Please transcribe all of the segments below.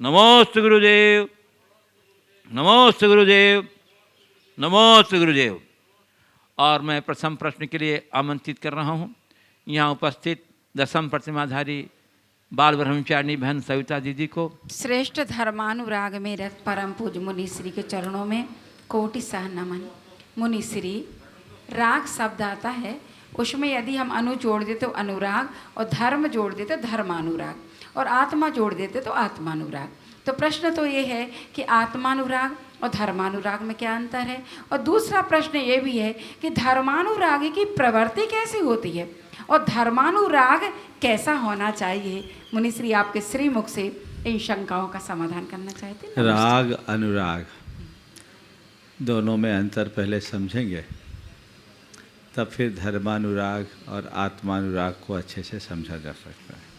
नमोस्तु गुरुदेव, नमोस्तु गुरुदेव, नमोस्तु गुरुदेव। और मैं प्रथम प्रश्न के लिए आमंत्रित कर रहा हूँ यहाँ उपस्थित दसम प्रतिमाधारी बाल ब्रह्मचारिणी बहन सविता दीदी को। श्रेष्ठ धर्मानुराग में रत परम पूज मुनिश्री के चरणों में कोटि सह नमन। मुनिश्री, राग शब्द आता है, उसमें यदि हम अनु जोड़ देते तो अनुराग, और धर्म जोड़ देते तो धर्मानुराग, और आत्मा जोड़ देते तो आत्मानुराग। तो प्रश्न तो ये है कि आत्मानुराग और धर्मानुराग में क्या अंतर है। और दूसरा प्रश्न ये भी है कि धर्मानुराग की प्रवृत्ति कैसी होती है और धर्मानुराग कैसा होना चाहिए। मुनिश्री, आपके श्रीमुख से इन शंकाओं का समाधान करना चाहते हैं। राग अनुराग दोनों में अंतर पहले समझेंगे, तब फिर धर्मानुराग और आत्मानुराग को अच्छे से समझा जा सकता है।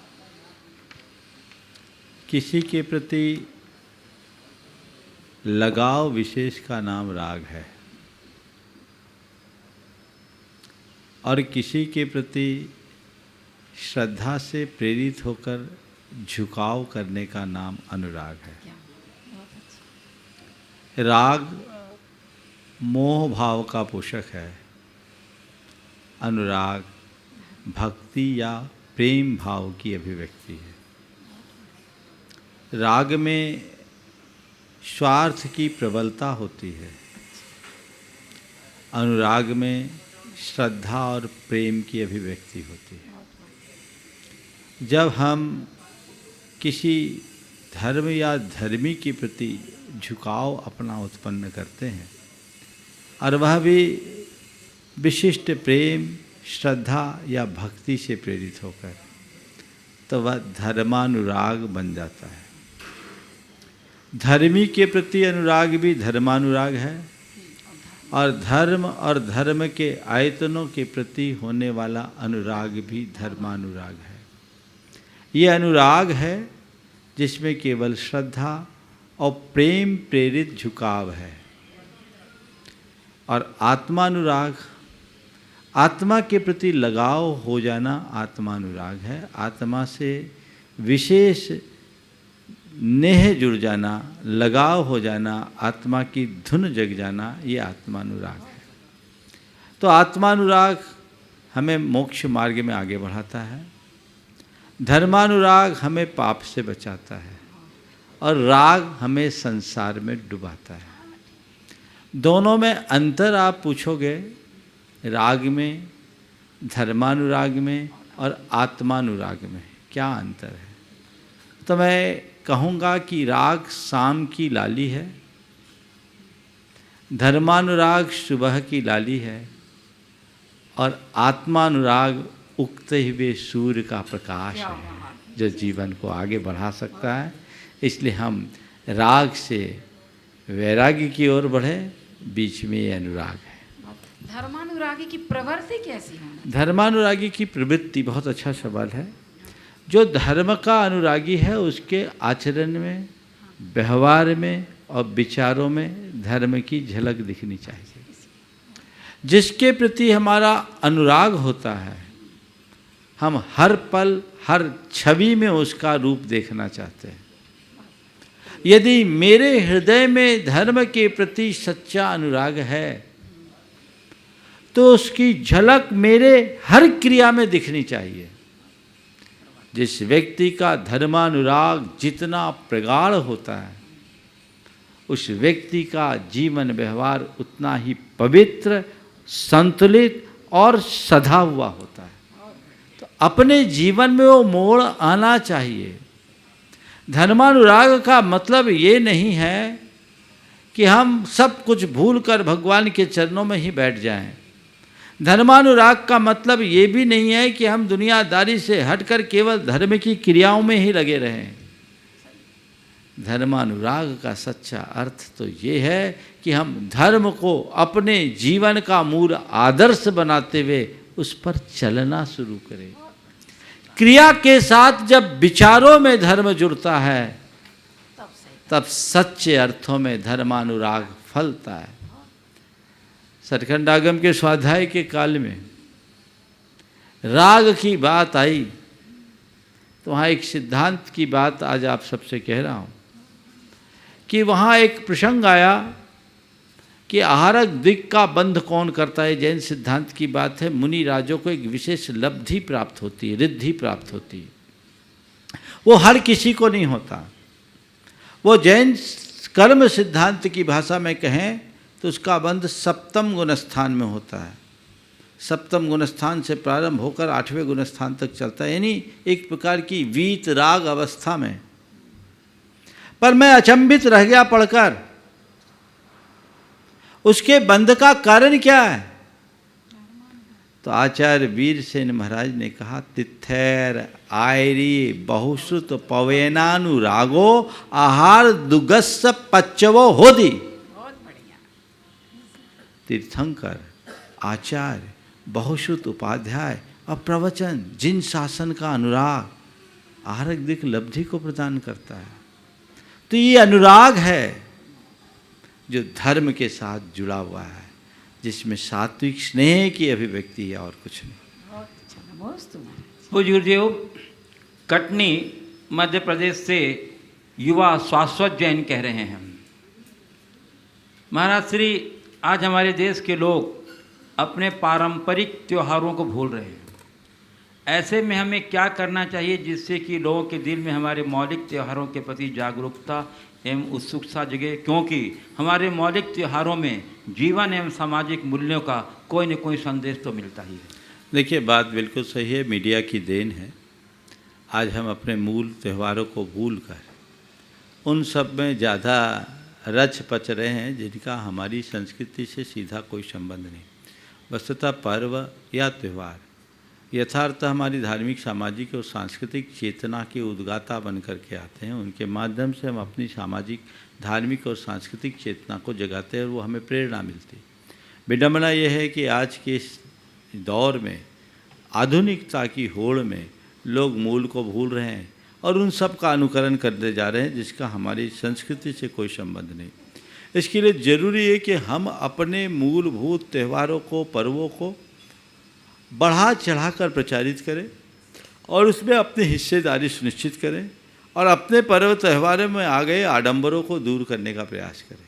किसी के प्रति लगाव विशेष का नाम राग है, और किसी के प्रति श्रद्धा से प्रेरित होकर झुकाव करने का नाम अनुराग है। राग मोह भाव का पोषक है, अनुराग भक्ति या प्रेम भाव की अभिव्यक्ति है। राग में स्वार्थ की प्रबलता होती है, अनुराग में श्रद्धा और प्रेम की अभिव्यक्ति होती है। जब हम किसी धर्म या धर्मी के प्रति झुकाव अपना उत्पन्न करते हैं और वह भी विशिष्ट प्रेम, श्रद्धा या भक्ति से प्रेरित होकर, तो वह धर्मानुराग बन जाता है। धर्मी के प्रति अनुराग भी धर्मानुराग है, और धर्म के आयतनों के प्रति होने वाला अनुराग भी धर्मानुराग है। ये अनुराग है जिसमें केवल श्रद्धा और प्रेम प्रेरित झुकाव है। और आत्मानुराग, आत्मा के प्रति लगाव हो जाना आत्मानुराग है। आत्मा से विशेष नेह जुड़ जाना, लगाव हो जाना, आत्मा की धुन जग जाना, ये आत्मानुराग है। तो आत्मानुराग हमें मोक्ष मार्ग में आगे बढ़ाता है, धर्मानुराग हमें पाप से बचाता है, और राग हमें संसार में डुबाता है। दोनों में अंतर आप पूछोगे, राग में, धर्मानुराग में और आत्मानुराग में क्या अंतर है, तो मैं कहूँगा कि राग शाम की लाली है, धर्मानुराग सुबह की लाली है, और आत्मानुराग उगते हुए सूर्य का प्रकाश है जो जीवन को आगे बढ़ा सकता है। इसलिए हम राग से वैराग्य की ओर बढ़े, बीच में ये अनुराग है। धर्मानुरागी की प्रवृत्ति कैसी है? धर्मानुरागी की प्रवृत्ति बहुत अच्छा सवाल है। जो धर्म का अनुरागी है उसके आचरण में, व्यवहार में और विचारों में धर्म की झलक दिखनी चाहिए। जिसके प्रति हमारा अनुराग होता है, हम हर पल हर छवि में उसका रूप देखना चाहते हैं। यदि मेरे हृदय में धर्म के प्रति सच्चा अनुराग है तो उसकी झलक मेरे हर क्रिया में दिखनी चाहिए। जिस व्यक्ति का धर्मानुराग जितना प्रगाढ़ होता है, उस व्यक्ति का जीवन व्यवहार उतना ही पवित्र, संतुलित और सधा हुआ होता है। तो अपने जीवन में वो मोड़ आना चाहिए। धर्मानुराग का मतलब ये नहीं है कि हम सब कुछ भूलकर भगवान के चरणों में ही बैठ जाएं। धर्मानुराग का मतलब ये भी नहीं है कि हम दुनियादारी से हटकर केवल धर्म की क्रियाओं में ही लगे रहें। धर्मानुराग का सच्चा अर्थ तो ये है कि हम धर्म को अपने जीवन का मूल आदर्श बनाते हुए उस पर चलना शुरू करें। क्रिया के साथ जब विचारों में धर्म जुड़ता है, तब सच्चे अर्थों में धर्मानुराग फलता है। सतखंडागम के स्वाध्याय के काल में राग की बात आई तो वहाँ एक सिद्धांत की बात आज आप सबसे कह रहा हूँ। कि वहाँ एक प्रसंग आया कि आहारक दिक् का बंध कौन करता है। जैन सिद्धांत की बात है, मुनि राजों को एक विशेष लब्धि प्राप्त होती है, रिद्धि प्राप्त होती है, वो हर किसी को नहीं होता। वो जैन कर्म सिद्धांत की भाषा में कहें तो उसका बंध सप्तम गुणस्थान में होता है। सप्तम गुणस्थान से प्रारंभ होकर 8वें गुणस्थान तक चलता है, यानी एक प्रकार की वीत राग अवस्था में। पर मैं अचंभित रह गया पढ़कर, उसके बंध का कारण क्या है? तो आचार्य वीरसेन महाराज ने कहा, तिथैर आयरी बहुश्रुत पवेनानुरागो आहार दुगस्स पच्चवो होदी। तीर्थंकर, आचार्य, बहुश्रुत उपाध्याय और प्रवचन, जिन शासन का अनुराग आहारक दिक् लब्धि को प्रदान करता है। तो ये अनुराग है जो धर्म के साथ जुड़ा हुआ है, जिसमें सात्विक स्नेह की अभिव्यक्ति है और कुछ नहीं। पूज्य गुरुदेव, कटनी मध्य प्रदेश से युवा शाश्वत जैन कह रहे हैं, महाराज श्री, आज हमारे देश के लोग अपने पारंपरिक त्योहारों को भूल रहे हैं। ऐसे में हमें क्या करना चाहिए जिससे कि लोगों के दिल में हमारे मौलिक त्योहारों के प्रति जागरूकता एवं उत्सुकता जगे, क्योंकि हमारे मौलिक त्योहारों में जीवन एवं सामाजिक मूल्यों का कोई न कोई संदेश तो मिलता ही है। देखिए, बात बिल्कुल सही है, मीडिया की देन है। आज हम अपने मूल त्योहारों को भूलकर उन सब में ज़्यादा रच पच रहे हैं जिनका हमारी संस्कृति से सीधा कोई संबंध नहीं। वस्तुतः पर्व या त्यौहार यथार्थ हमारी धार्मिक, सामाजिक और सांस्कृतिक चेतना के उद्गाता बन करके आते हैं। उनके माध्यम से हम अपनी सामाजिक, धार्मिक और सांस्कृतिक चेतना को जगाते हैं और वो हमें प्रेरणा मिलती है। विडंबना यह है कि आज के इस दौर में आधुनिकता की होड़ में लोग मूल को भूल रहे हैं और उन सब का अनुकरण करते जा रहे हैं जिसका हमारी संस्कृति से कोई संबंध नहीं। इसके लिए ज़रूरी है कि हम अपने मूलभूत त्योहारों को, पर्वों को बढ़ा चढ़ाकर प्रचारित करें और उसमें अपनी हिस्सेदारी सुनिश्चित करें और अपने पर्व त्योहारों में आ गए आडंबरों को दूर करने का प्रयास करें।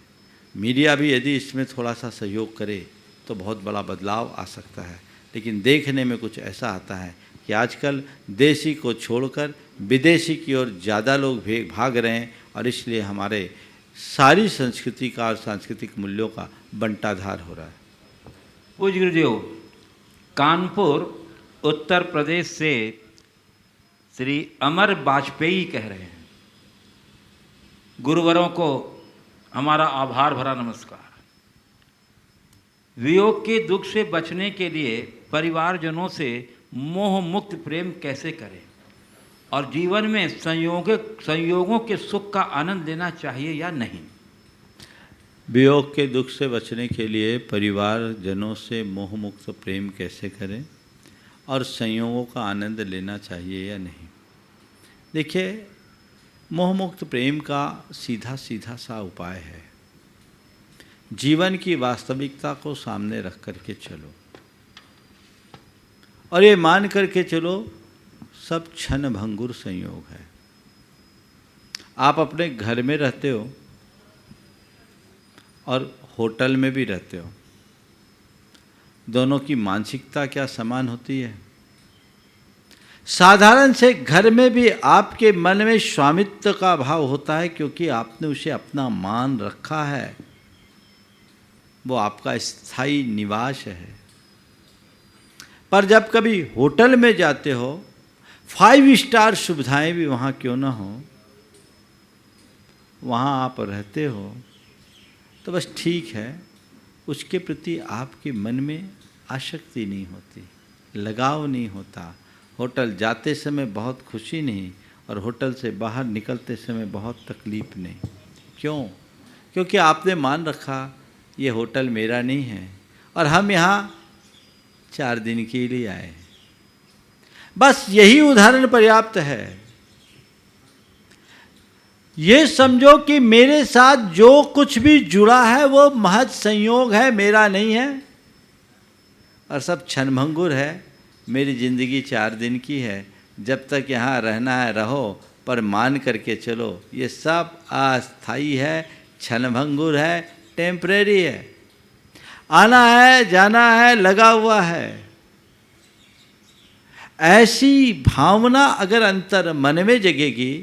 मीडिया भी यदि इसमें थोड़ा सा सहयोग करे तो बहुत बड़ा बदलाव आ सकता है। लेकिन देखने में कुछ ऐसा आता है कि आजकल देसी को छोड़कर विदेशी की ओर ज़्यादा लोग भाग रहे हैं और इसलिए हमारे सारी संस्कृति का और सांस्कृतिक मूल्यों का बंटाधार हो रहा है। पूज्य गुरुदेव, कानपुर उत्तर प्रदेश से श्री अमर वाजपेयी कह रहे हैं, गुरुवरों को हमारा आभार भरा नमस्कार। वियोग के दुख से बचने के लिए परिवारजनों से मोह मुक्त प्रेम कैसे करें और जीवन में संयोगों के सुख का आनंद लेना चाहिए या नहीं? वियोग के दुख से बचने के लिए परिवारजनों से मोह मुक्त प्रेम कैसे करें और संयोगों का आनंद लेना चाहिए या नहीं। देखिए, मोह मुक्त प्रेम का सीधा सीधा सा उपाय है, जीवन की वास्तविकता को सामने रख करके चलो और ये मान करके चलो सब क्षण भंगुर संयोग है। आप अपने घर में रहते हो और होटल में भी रहते हो, दोनों की मानसिकता क्या समान होती है? साधारण से घर में भी आपके मन में स्वामित्व का भाव होता है क्योंकि आपने उसे अपना मान रखा है, वो आपका स्थायी निवास है। पर जब कभी होटल में जाते हो, 5 स्टार सुविधाएं भी वहाँ क्यों ना हो, वहाँ आप रहते हो तो बस ठीक है, उसके प्रति आपके मन में आसक्ति नहीं होती, लगाव नहीं होता। होटल जाते समय बहुत खुशी नहीं और होटल से बाहर निकलते समय बहुत तकलीफ नहीं। क्यों? क्योंकि आपने मान रखा ये होटल मेरा नहीं है और हम यहाँ 4 दिन के लिए आए हैं। बस यही उदाहरण पर्याप्त है। ये समझो कि मेरे साथ जो कुछ भी जुड़ा है वो महज संयोग है, मेरा नहीं है और सब क्षणभंगुर है। मेरी ज़िंदगी 4 दिन की है, जब तक यहाँ रहना है रहो, पर मान करके चलो ये सब अस्थायी है, क्षणभंगुर है, टेम्परेरी है, आना है जाना है, लगा हुआ है। ऐसी भावना अगर अंतर मन में जगेगी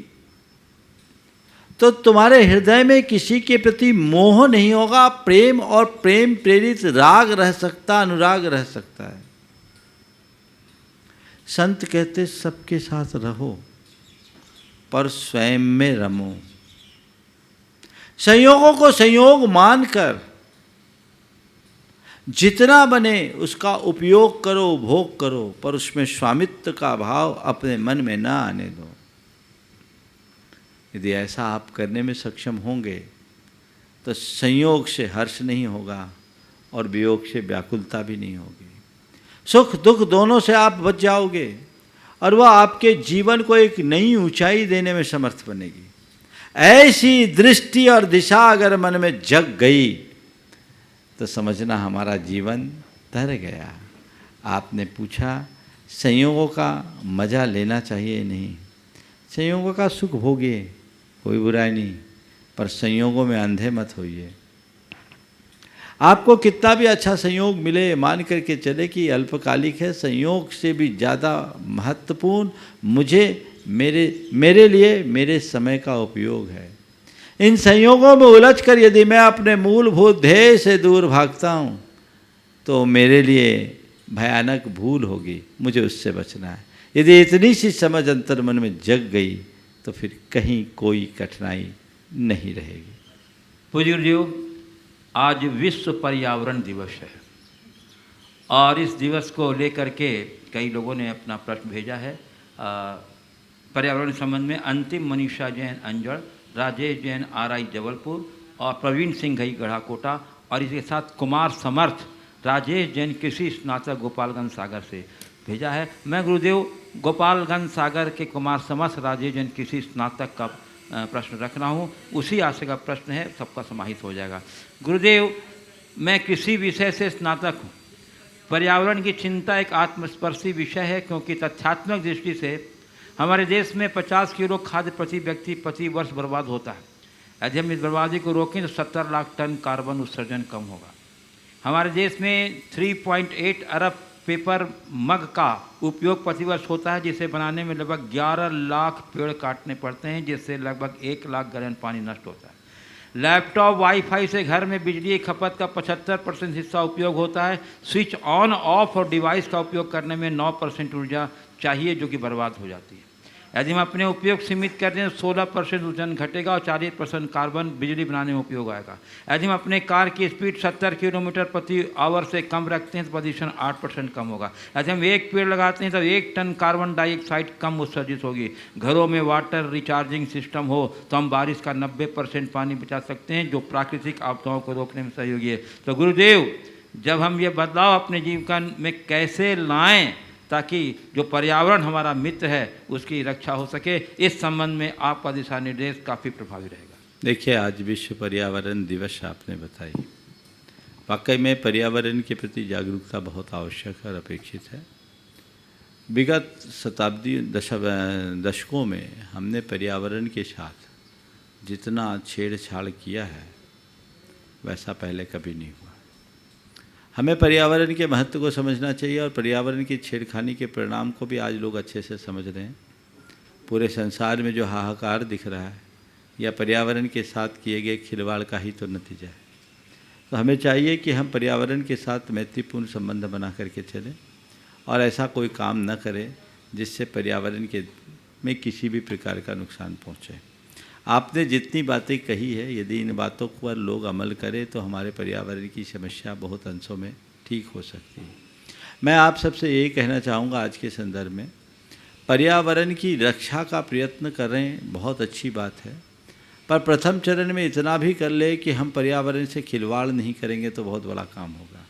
तो तुम्हारे हृदय में किसी के प्रति मोह नहीं होगा, प्रेम और प्रेम प्रेरित राग रह सकता, अनुराग रह सकता है। संत कहते सबके साथ रहो पर स्वयं में रमो। संयोगों को संयोग मानकर जितना बने उसका उपयोग करो, उपभोग करो, पर उसमें स्वामित्व का भाव अपने मन में ना आने दो। यदि ऐसा आप करने में सक्षम होंगे तो संयोग से हर्ष नहीं होगा और वियोग से व्याकुलता भी नहीं होगी। सुख दुख दोनों से आप बच जाओगे और वह आपके जीवन को एक नई ऊंचाई देने में समर्थ बनेगी। ऐसी दृष्टि और दिशा अगर मन में जग गई तो समझना हमारा जीवन तर गया। आपने पूछा संयोगों का मज़ा लेना चाहिए, नहीं, संयोगों का सुख भोगिए, कोई बुराई नहीं, पर संयोगों में अंधे मत होइए। आपको कितना भी अच्छा संयोग मिले, मान करके चले कि अल्पकालिक है, संयोग से भी ज़्यादा महत्वपूर्ण मेरे लिए मेरे समय का उपयोग है। इन संयोगों में उलझकर यदि मैं अपने मूलभूत ध्येय से दूर भागता हूँ तो मेरे लिए भयानक भूल होगी, मुझे उससे बचना है। यदि इतनी सी समझ अंतर मन में जग गई तो फिर कहीं कोई कठिनाई नहीं रहेगी। पूज्य गुरुदेव, आज विश्व पर्यावरण दिवस है और इस दिवस को लेकर के कई लोगों ने अपना प्रश्न भेजा है। पर्यावरण संबंध में अंतिम मनीषा जैन अंजड़, राजेश जैन आरआई जबलपुर और प्रवीण सिंह घई गढ़ाकोटा और इसके साथ कुमार समर्थ राजेश जैन कृषि स्नातक गोपालगंज सागर से भेजा है। मैं गुरुदेव गोपालगंज सागर के कुमार समर्थ राजेश जैन कृषि स्नातक का प्रश्न रख रहा हूँ, उसी आशय का प्रश्न है, सबका समाहित हो जाएगा। गुरुदेव, मैं कृषि विषय से स्नातक हूँ। पर्यावरण की चिंता एक आत्मस्पर्शी विषय है क्योंकि तथ्यात्मक दृष्टि से हमारे देश में 50 किलो खाद्य प्रति व्यक्ति प्रति वर्ष बर्बाद होता है। यदि हम इस बर्बादी को रोकें तो 70 लाख टन कार्बन उत्सर्जन कम होगा। हमारे देश में 3.8 अरब पेपर मग का उपयोग प्रतिवर्ष होता है, जिसे बनाने में लगभग 11 लाख पेड़ काटने पड़ते हैं, जिससे लगभग 1 लाख गैलन पानी नष्ट होता है। लैपटॉप वाईफाई से घर में बिजली खपत का 75% हिस्सा उपयोग होता है। स्विच ऑन ऑफ और डिवाइस का उपयोग करने में 9% ऊर्जा चाहिए जो कि बर्बाद हो जाती है। यदि हम अपने उपयोग सीमित कर दें तो 16% ऊर्जन घटेगा और 40% कार्बन बिजली बनाने में उपयोग आएगा। यदि हम अपने कार की स्पीड 70 किलोमीटर प्रति आवर से कम रखते हैं तो प्रदूषण 8% कम होगा। यदि हम 1 पेड़ लगाते हैं तो 1 टन कार्बन डाइऑक्साइड कम उत्सर्जित होगी। घरों में वाटर रिचार्जिंग सिस्टम हो तो हम बारिश का 90% पानी बचा सकते हैं, जो प्राकृतिक आपदाओं को रोकने में सहयोगी है। तो गुरुदेव, जब हम ये बदलाव अपने जीवन में कैसे लाएँ ताकि जो पर्यावरण हमारा मित्र है उसकी रक्षा हो सके, इस संबंध में आपका दिशा निर्देश काफ़ी प्रभावी रहेगा। देखिए, आज विश्व पर्यावरण दिवस आपने बताई, वाकई में पर्यावरण के प्रति जागरूकता बहुत आवश्यक और अपेक्षित है। विगत शताब्दी दशकों में हमने पर्यावरण के साथ जितना छेड़छाड़ किया है वैसा पहले कभी नहीं हुआ। हमें पर्यावरण के महत्व को समझना चाहिए और पर्यावरण की छेड़खानी के परिणाम को भी आज लोग अच्छे से समझ रहे हैं। पूरे संसार में जो हाहाकार दिख रहा है या पर्यावरण के साथ किए गए खिलवाड़ का ही तो नतीजा है। तो हमें चाहिए कि हम पर्यावरण के साथ मैत्रीपूर्ण संबंध बना करके चलें और ऐसा कोई काम न करें जिससे पर्यावरण के में किसी भी प्रकार का नुकसान पहुँचे। आपने जितनी बातें कही है, यदि इन बातों पर लोग अमल करें तो हमारे पर्यावरण की समस्या बहुत अंशों में ठीक हो सकती है। मैं आप सबसे यही कहना चाहूँगा आज के संदर्भ में, पर्यावरण की रक्षा का प्रयत्न करें, बहुत अच्छी बात है, पर प्रथम चरण में इतना भी कर ले कि हम पर्यावरण से खिलवाड़ नहीं करेंगे तो बहुत बड़ा काम होगा।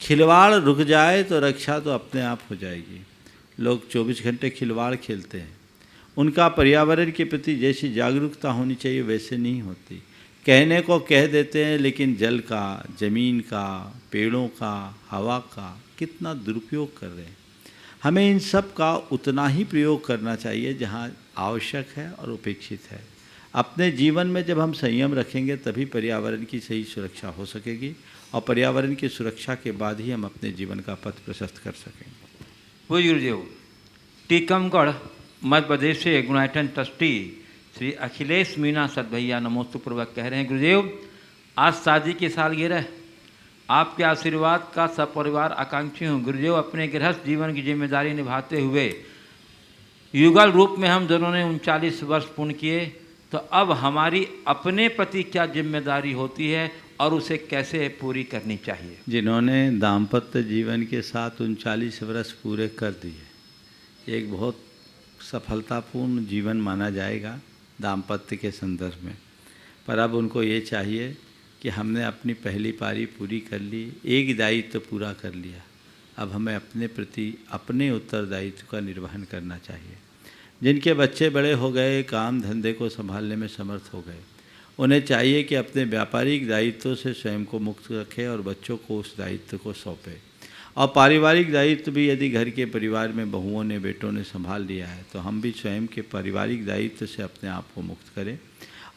खिलवाड़ रुक जाए तो रक्षा तो अपने आप हो जाएगी। लोग 24 घंटे खिलवाड़ खेलते हैं, उनका पर्यावरण के प्रति जैसी जागरूकता होनी चाहिए वैसे नहीं होती। कहने को कह देते हैं लेकिन जल का, ज़मीन का, पेड़ों का, हवा का कितना दुरुपयोग कर रहे हैं। हमें इन सब का उतना ही प्रयोग करना चाहिए जहाँ आवश्यक है और उपेक्षित है। अपने जीवन में जब हम संयम रखेंगे तभी पर्यावरण की सही सुरक्षा हो सकेगी और पर्यावरण की सुरक्षा के बाद ही हम अपने जीवन का पथ प्रशस्त कर सकेंगे। पूज्य गुरुदेव, टीकमगढ़ मध्य प्रदेश से गुणायतन ट्रस्टी श्री अखिलेश मीना सदभैया नमोस्तुपूर्वक कह रहे हैं, गुरुदेव आज शादी की सालगिरह, आपके आशीर्वाद का सपरिवार आकांक्षी हूँ। गुरुदेव, अपने गृहस्थ जीवन की जिम्मेदारी निभाते हुए युगल रूप में हम दोनों ने 39 वर्ष पूर्ण किए, तो अब हमारी अपने प्रति क्या जिम्मेदारी होती है और उसे कैसे पूरी करनी चाहिए? जिन्होंने दाम्पत्य जीवन के साथ 39 वर्ष पूरे कर दिए, एक बहुत सफलतापूर्ण जीवन माना जाएगा दाम्पत्य के संदर्भ में। पर अब उनको ये चाहिए कि हमने अपनी पहली पारी पूरी कर ली, एक दायित्व पूरा कर लिया, अब हमें अपने प्रति अपने उत्तरदायित्व का निर्वहन करना चाहिए। जिनके बच्चे बड़े हो गए, काम धंधे को संभालने में समर्थ हो गए, उन्हें चाहिए कि अपने व्यापारिक दायित्वों से स्वयं को मुक्त रखें और बच्चों को उस दायित्व को सौंपें। और पारिवारिक दायित्व भी यदि घर के परिवार में बहुओं ने, बेटों ने संभाल लिया है, तो हम भी स्वयं के पारिवारिक दायित्व से अपने आप को मुक्त करें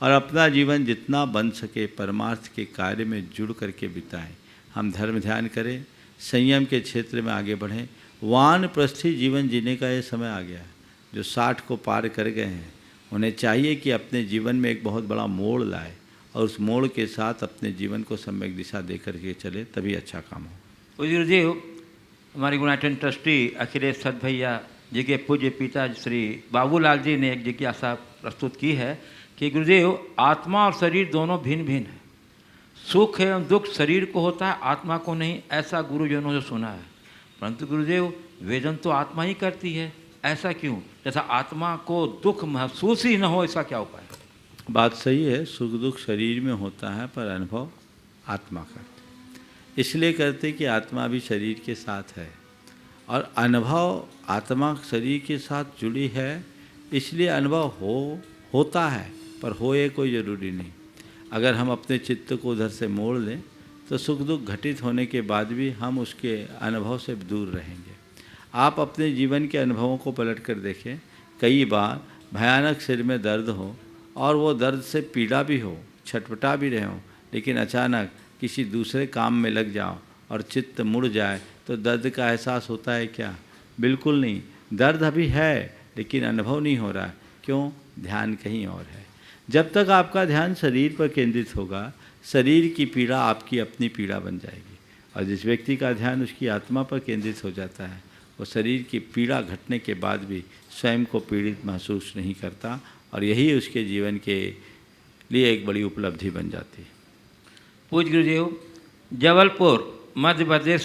और अपना जीवन जितना बन सके परमार्थ के कार्य में जुड़ करके बिताएं। हम धर्म ध्यान करें, संयम के क्षेत्र में आगे बढ़ें। वानप्रस्थी जीवन जीने का ये समय आ गया है। जो 60 को पार कर गए हैं, उन्हें चाहिए कि अपने जीवन में एक बहुत बड़ा मोड़ लाए और उस मोड़ के साथ अपने जीवन को सम्यक दिशा दे करके चले, तभी अच्छा काम हो। पूज्य गुरुदेव, हमारी गुणायतन ट्रस्टी अखिलेश सदभैया जी के पूज्य पिता श्री बाबूलाल जी ने एक जिज्ञासा प्रस्तुत की है कि गुरुदेव, आत्मा और शरीर दोनों भिन्न भिन्न हैं। सुख एवं दुख शरीर को होता है, आत्मा को नहीं, ऐसा गुरुजनों से सुना है। परंतु गुरुदेव, वेदन तो आत्मा ही करती है, ऐसा क्यों? जैसा आत्मा को दुख महसूस ही न हो, ऐसा क्या उपाय? बात सही है, सुख दुख शरीर में होता है पर अनुभव आत्मा करते, इसलिए करते कि आत्मा भी शरीर के साथ है और अनुभव आत्मा शरीर के साथ जुड़ी है, इसलिए अनुभव होता है, पर होए कोई ज़रूरी नहीं। अगर हम अपने चित्त को उधर से मोड़ लें तो सुख दुख घटित होने के बाद भी हम उसके अनुभव से दूर रहेंगे। आप अपने जीवन के अनुभवों को पलट कर देखें। कई बार भयानक सिर में दर्द हो और वो दर्द से पीड़ा भी हो, छटपटा भी रहे हो, लेकिन अचानक किसी दूसरे काम में लग जाओ और चित्त मुड़ जाए तो दर्द का एहसास होता है क्या? बिल्कुल नहीं। दर्द अभी है लेकिन अनुभव नहीं हो रहा है। क्यों? ध्यान कहीं और है। जब तक आपका ध्यान शरीर पर केंद्रित होगा, शरीर की पीड़ा आपकी अपनी पीड़ा बन जाएगी। और जिस व्यक्ति का ध्यान उसकी आत्मा पर केंद्रित हो जाता है, वो शरीर की पीड़ा घटने के बाद भी स्वयं को पीड़ित महसूस नहीं करता और यही उसके जीवन के लिए एक बड़ी उपलब्धि बन जाती है। पूज्य गुरुदेव, जबलपुर मध्य प्रदेश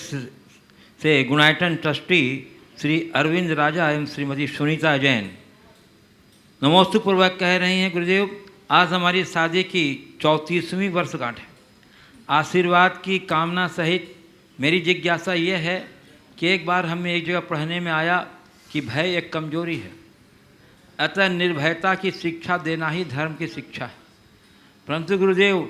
से गुणायतन ट्रस्टी श्री अरविंद राजा एवं श्रीमती सुनीता जैन नमोस्तुपूर्वक कह रही हैं, गुरुदेव आज हमारी शादी की 34वीं वर्षगांठ है। आशीर्वाद की कामना सहित मेरी जिज्ञासा ये है कि एक बार हमें एक जगह पढ़ने में आया कि भय एक कमजोरी है, अतः निर्भयता की शिक्षा देना ही धर्म की शिक्षा है। परंतु गुरुदेव,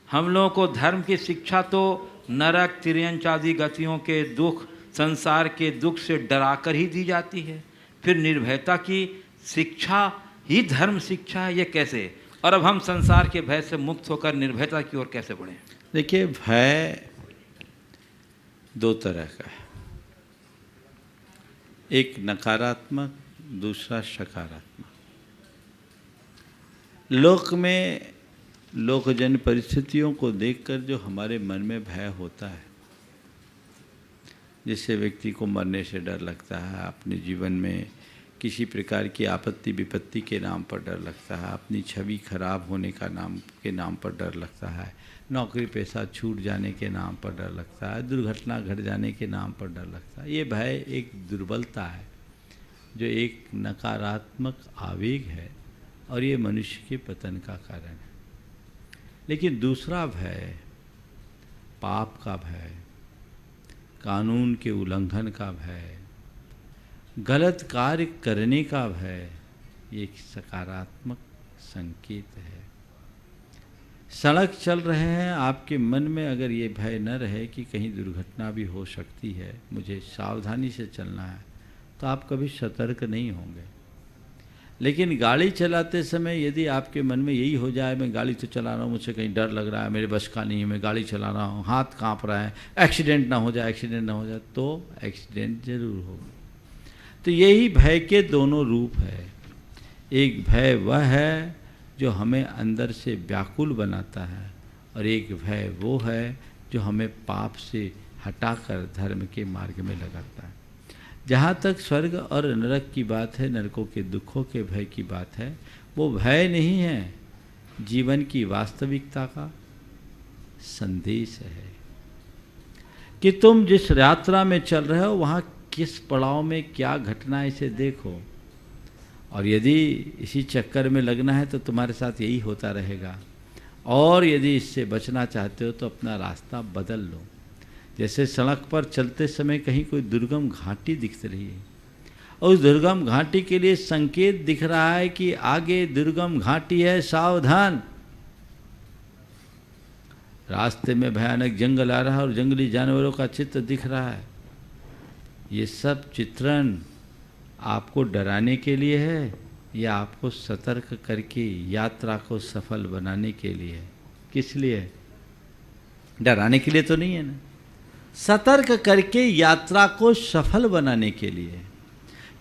हम लोगों को धर्म की शिक्षा तो नरक तिर्यंच आदि गतियों के दुख, संसार के दुख से डराकर ही दी जाती है। फिर निर्भयता की शिक्षा ही धर्म शिक्षा है, ये कैसे? और अब हम संसार के भय से मुक्त होकर निर्भयता की ओर कैसे बढ़ें? देखिए, भय दो तरह का है, एक नकारात्मक, दूसरा सकारात्मक। लोक में लोकजन परिस्थितियों को देखकर जो हमारे मन में भय होता है, जिससे व्यक्ति को मरने से डर लगता है, अपने जीवन में किसी प्रकार की आपत्ति विपत्ति के नाम पर डर लगता है, अपनी छवि खराब होने का नाम पर डर लगता है, नौकरी पेशा छूट जाने के नाम पर डर लगता है, दुर्घटना घट जाने के नाम पर डर लगता है। ये भय एक दुर्बलता है, जो एक नकारात्मक आवेग है और ये मनुष्य के पतन का कारण है। लेकिन दूसरा भय, पाप का भय, कानून के उल्लंघन का भय, गलत कार्य करने का भय, ये एक सकारात्मक संकेत है। सड़क चल रहे हैं, आपके मन में अगर ये भय न रहे कि कहीं दुर्घटना भी हो सकती है, मुझे सावधानी से चलना है, तो आप कभी सतर्क नहीं होंगे। लेकिन गाड़ी चलाते समय यदि आपके मन में यही हो जाए, मैं गाड़ी तो चला रहा हूँ, मुझे कहीं डर लग रहा है, मेरे बस का नहीं है, मैं गाड़ी चला रहा हूँ, हाथ कांप रहा है, एक्सीडेंट ना हो जाए, एक्सीडेंट ना हो जाए, तो एक्सीडेंट जरूर होगा। तो यही भय के दोनों रूप है। एक भय वह है जो हमें अंदर से व्याकुल बनाता है, और एक भय वो है जो हमें पाप से हटाकर धर्म के मार्ग में लगाता है। जहाँ तक स्वर्ग और नरक की बात है, नरकों के दुखों के भय की बात है, वो भय नहीं है, जीवन की वास्तविकता का संदेश है कि तुम जिस यात्रा में चल रहे हो वहाँ किस पड़ाव में क्या घटना है, इसे देखो। और यदि इसी चक्कर में लगना है तो तुम्हारे साथ यही होता रहेगा, और यदि इससे बचना चाहते हो तो अपना रास्ता बदल लो। जैसे सड़क पर चलते समय कहीं कोई दुर्गम घाटी दिख रही है, और उस दुर्गम घाटी के लिए संकेत दिख रहा है कि आगे दुर्गम घाटी है, सावधान। रास्ते में भयानक जंगल आ रहा है और जंगली जानवरों का चित्र दिख रहा है। ये सब चित्रण आपको डराने के लिए है या आपको सतर्क करके यात्रा को सफल बनाने के लिए है? किस लिए? डराने के लिए तो नहीं है ना, सतर्क करके यात्रा को सफल बनाने के लिए।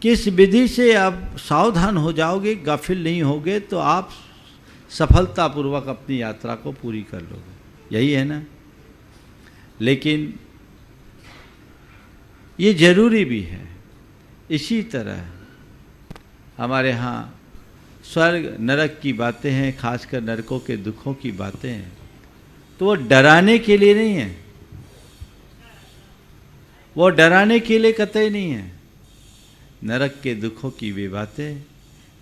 किस विधि से आप सावधान हो जाओगे, गाफिल नहीं होगे, तो आप सफलतापूर्वक अपनी यात्रा को पूरी कर लोगे, यही है ना। लेकिन ये जरूरी भी है। इसी तरह हमारे यहाँ स्वर्ग नरक की बातें हैं, खासकर नरकों के दुखों की बातें हैं, तो वो डराने के लिए नहीं है, वो डराने के लिए कतई नहीं है। नरक के दुखों की वे बातें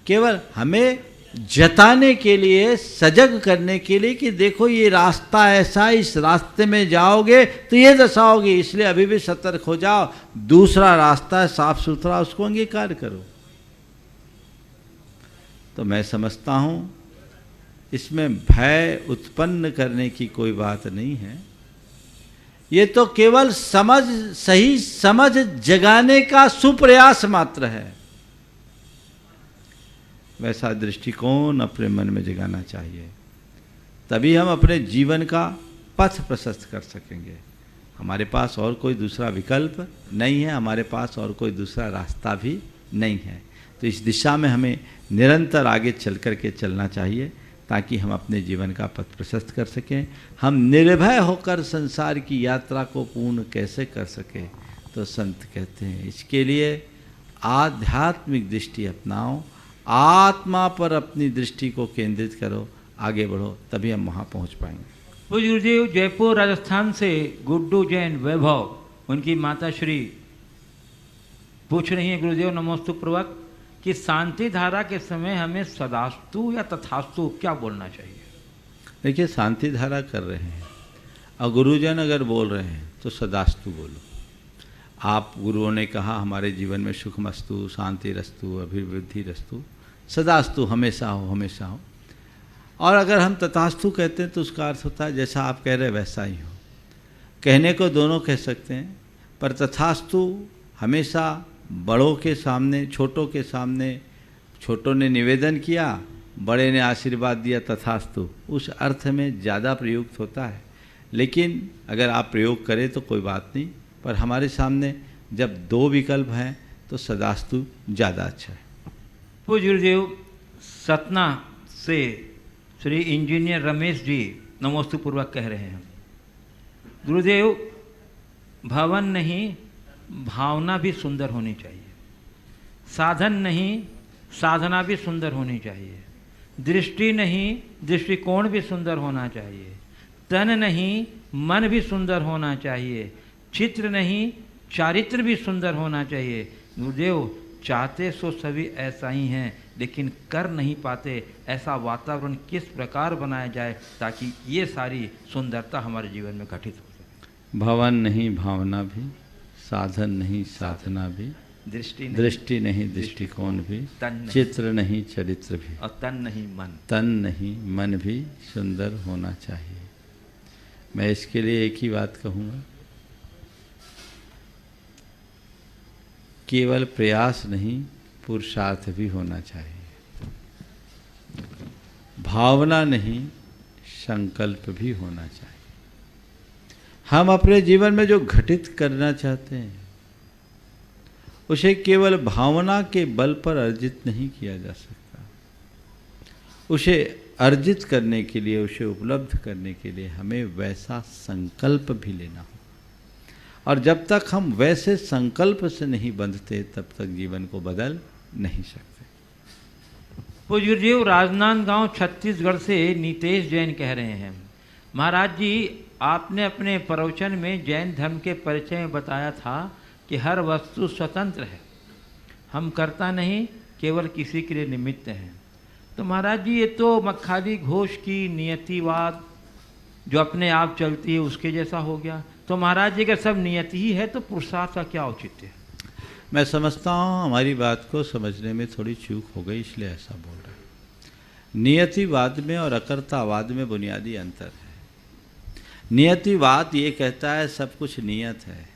केवल हमें जताने के लिए, सजग करने के लिए कि देखो ये रास्ता ऐसा, इस रास्ते में जाओगे तो ये दशा होगी, इसलिए अभी भी सतर्क हो जाओ। दूसरा रास्ता है साफ सुथरा, उसको अंगीकार करो। तो मैं समझता हूँ इसमें भय उत्पन्न करने की कोई बात नहीं है। ये तो केवल सही समझ जगाने का सुप्रयास मात्र है। वैसा दृष्टिकोण अपने मन में जगाना चाहिए, तभी हम अपने जीवन का पथ प्रशस्त कर सकेंगे। हमारे पास और कोई दूसरा विकल्प नहीं है, हमारे पास और कोई दूसरा रास्ता भी नहीं है। तो इस दिशा में हमें निरंतर आगे चल कर के चलना चाहिए, ताकि हम अपने जीवन का पथ प्रशस्त कर सकें। हम निर्भय होकर संसार की यात्रा को पूर्ण कैसे कर सकें, तो संत कहते हैं इसके लिए आध्यात्मिक दृष्टि अपनाओ, आत्मा पर अपनी दृष्टि को केंद्रित करो, आगे बढ़ो, तभी हम वहाँ पहुँच पाएंगे। पूज्य गुरुदेव, जयपुर राजस्थान से गुड्डू जैन वैभव, उनकी माता श्री पूछ रही हैं गुरुदेव नमोस्तु पूर्वक कि शांति धारा के समय हमें सदास्तु या तथास्तु क्या बोलना चाहिए? देखिए, शांति धारा कर रहे हैं और गुरुजन अगर बोल रहे हैं तो सदास्तु बोलो। आप गुरुओं ने कहा हमारे जीवन में सुखमस्तु, शांति रस्तु, अभिवृद्धि रस्तु, सदास्तु हमेशा हो, हमेशा हो। और अगर हम तथास्तु कहते हैं तो उसका अर्थ होता है जैसा आप कह रहे हैं वैसा ही हो। कहने को दोनों कह सकते हैं, पर तथास्तु हमेशा बड़ों के सामने, छोटों के सामने, छोटों ने निवेदन किया, बड़े ने आशीर्वाद दिया, तथास्तु उस अर्थ में ज़्यादा प्रयुक्त होता है। लेकिन अगर आप प्रयोग करें तो कोई बात नहीं, पर हमारे सामने जब दो विकल्प हैं तो सदास्तु ज़्यादा अच्छा है। पूज्य गुरुदेव, सतना से श्री इंजीनियर रमेश जी नमोस्तु पूर्वक कह रहे हैं, गुरुदेव भवन नहीं भावना भी सुंदर होनी चाहिए, साधन नहीं साधना भी सुंदर होनी चाहिए, दृष्टि नहीं दृष्टिकोण भी सुंदर होना चाहिए, तन नहीं मन भी सुंदर होना चाहिए, चित्र नहीं चारित्र भी सुंदर होना चाहिए। गुरुदेव, चाहते सो सभी ऐसा ही हैं, लेकिन कर नहीं पाते। ऐसा वातावरण किस प्रकार बनाया जाए ताकि ये सारी सुंदरता हमारे जीवन में घटित हो सके? भवन नहीं भावना भी, साधन नहीं साधना भी, दृष्टि नहीं दृष्टिकोण भी, चित्र नहीं चरित्र भी, और तन नहीं मन भी सुंदर होना चाहिए। मैं इसके लिए एक ही बात कहूँगा, केवल प्रयास नहीं पुरुषार्थ भी होना चाहिए। भावना नहीं, संकल्प भी होना चाहिए। हम अपने जीवन में जो घटित करना चाहते हैं उसे केवल भावना के बल पर अर्जित नहीं किया जा सकता। उसे अर्जित करने के लिए, उसे उपलब्ध करने के लिए हमें वैसा संकल्प भी लेना हो, और जब तक हम वैसे संकल्प से नहीं बंधते तब तक जीवन को बदल नहीं सकते। पूज्य गुरुदेव, राजनांदगांव छत्तीसगढ़ से नीतेश जैन कह रहे हैं, महाराज जी आपने अपने प्रवचन में जैन धर्म के परिचय में बताया था कि हर वस्तु स्वतंत्र है, हम कर्ता नहीं, केवल किसी के लिए निमित्त हैं। तो महाराज जी ये तो मक्खाली घोष की नियतिवाद जो अपने आप चलती है उसके जैसा हो गया। तो महाराज जी अगर सब नियति ही है तो पुरुषार्थ का क्या औचित्य है? मैं समझता हूँ हमारी बात को समझने में थोड़ी चूक हो गई, इसलिए ऐसा बोल रहा है। नियतिवाद में और अकर्तावाद में बुनियादी अंतर है। नियतिवाद ये कहता है सब कुछ नियत है,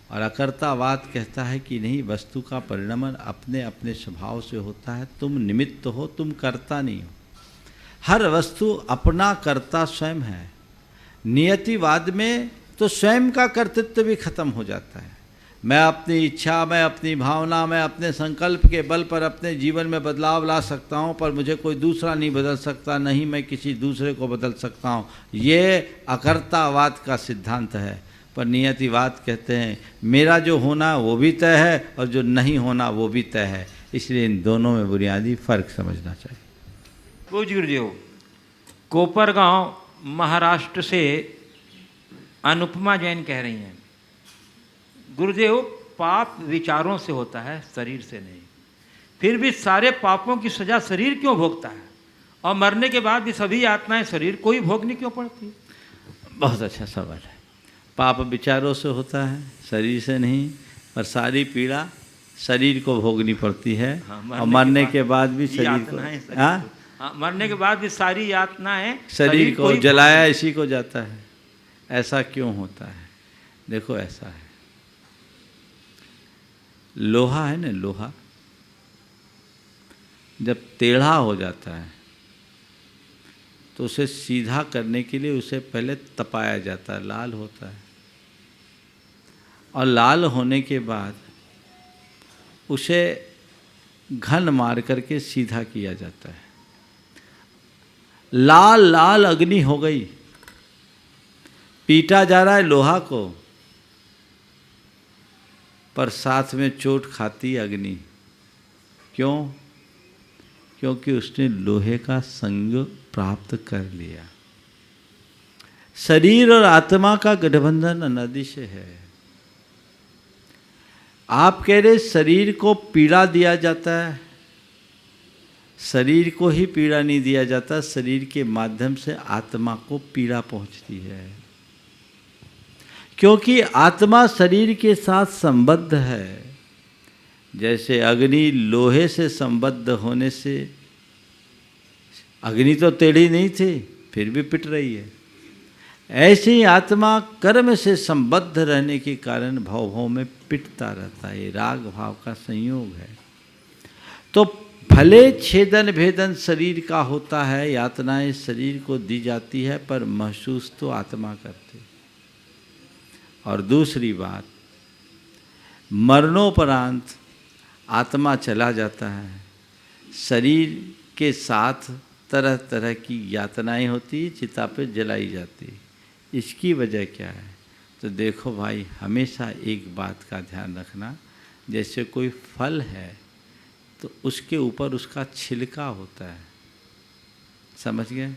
और अकर्तावाद कहता है कि नहीं, वस्तु का परिणमन अपने अपने स्वभाव से होता है, तुम निमित्त हो, तुम कर्ता नहीं हो। हर वस्तु अपना कर्ता स्वयं है। नियतिवाद में तो स्वयं का कर्तृत्व भी खत्म हो जाता है। मैं अपनी इच्छा, मैं अपनी भावना, मैं अपने संकल्प के बल पर अपने जीवन में बदलाव ला सकता हूँ, पर मुझे कोई दूसरा नहीं बदल सकता, नहीं मैं किसी दूसरे को बदल सकता हूँ। ये अकर्तावाद का सिद्धांत है। पर नियतिवाद कहते हैं मेरा जो होना वो भी तय है और जो नहीं होना वो भी तय है। इसलिए इन दोनों में बुनियादी फर्क समझना चाहिए। पूज्य गुरुदेव, कोपरगांव महाराष्ट्र से अनुपमा जैन कह रही हैं, गुरुदेव पाप विचारों से होता है, शरीर से नहीं, फिर भी सारे पापों की सजा शरीर क्यों भोगता है, और मरने के बाद भी सभी यातनाएं शरीर को ही भोगनी क्यों पड़ती? बहुत अच्छा सवाल है। पाप विचारों से होता है, शरीर से नहीं, पर सारी पीड़ा शरीर को भोगनी पड़ती है। और मरने के बाद भी शरीर को, मरने के बाद भी सारी यातनाएं शरीर को जलाया इसी को जाता है। ऐसा क्यों होता है? देखो ऐसा है, लोहा है ना, लोहा जब टेढ़ा हो जाता है तो उसे सीधा करने के लिए उसे पहले तपाया जाता है, लाल होता है, और लाल होने के बाद उसे घन मार करके सीधा किया जाता है। लाल लाल अग्नि हो गई, पीटा जा रहा है लोहा को, पर साथ में चोट खाती अग्नि। क्यों? क्योंकि उसने लोहे का संग प्राप्त कर लिया। शरीर और आत्मा का गठबंधन अनादिशय है। आप कह रहे शरीर को पीड़ा दिया जाता है, शरीर को ही पीड़ा नहीं दिया जाता, शरीर के माध्यम से आत्मा को पीड़ा पहुंचती है। क्योंकि आत्मा शरीर के साथ संबद्ध है। जैसे अग्नि लोहे से संबद्ध होने से, अग्नि तो टेढ़ी नहीं थी फिर भी पिट रही है, ऐसे ही आत्मा कर्म से संबद्ध रहने के कारण भाव भाव में पिटता रहता है। ये राग भाव का संयोग है। तो भले छेदन भेदन शरीर का होता है, यातनाएं शरीर को दी जाती है, पर महसूस तो आत्मा करते। और दूसरी बात, मरणोपरांत आत्मा चला जाता है, शरीर के साथ तरह तरह की यातनाएं होती, चिता पे जलाई जाती। इसकी वजह क्या है? तो देखो भाई, हमेशा एक बात का ध्यान रखना, जैसे कोई फल है तो उसके ऊपर उसका छिलका होता है, समझ गए?